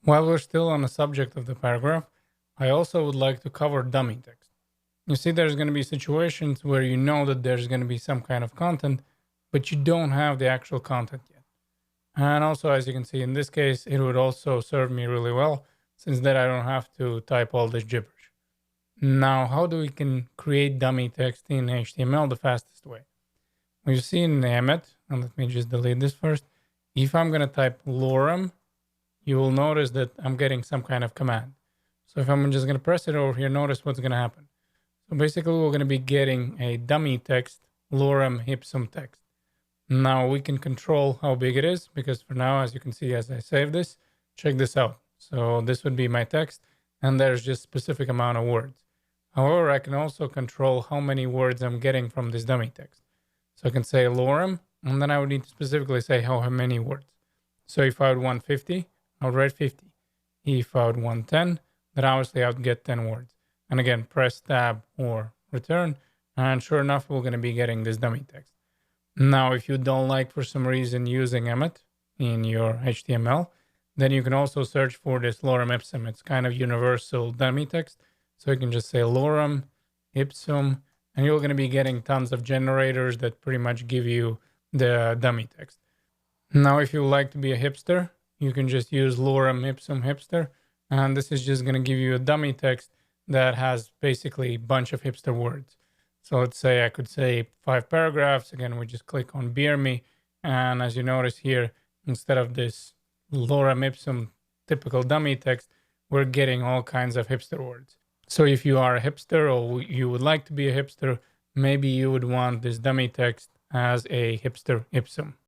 While we're still on the subject of the paragraph, I also would like to cover dummy text. You see, there's going to be situations where you know that there's going to be some kind of content, but you don't have the actual content yet. And also, as you can see in this case, it would also serve me really well since that I don't have to type all this gibberish. Now, how do we can create dummy text in HTML the fastest way? Well, you see in the Emmet, and let me just delete this first. If I'm going to type lorem, you will notice that I'm getting some kind of command. So if I'm just going to press it over here, notice what's going to happen. So basically, we're going to be getting a dummy text, lorem ipsum text. Now we can control how big it is because for now, as you can see, as I save this, check this out. So this would be my text, and there's just specific amount of words. However, I can also control how many words I'm getting from this dummy text. So I can say lorem, and then I would need to specifically say how many words. So if I would want 50, I would write 50. If I would want 10, then obviously I would get 10 words. And again, press tab or return, and sure enough, we're going to be getting this dummy text. Now, if you don't like for some reason using Emmet in your HTML, then you can also search for this lorem ipsum. It's kind of universal dummy text. So you can just say lorem ipsum, and you're going to be getting tons of generators that pretty much give you the dummy text. Now, if you like to be a hipster, you can just use lorem ipsum hipster, and this is just going to give you a dummy text that has basically a bunch of hipster words. So let's say I could say 5 paragraphs. Again, we just click on beer me. And as you notice here, instead of this lorem ipsum typical dummy text, we're getting all kinds of hipster words. So if you are a hipster or you would like to be a hipster, maybe you would want this dummy text as a hipster ipsum.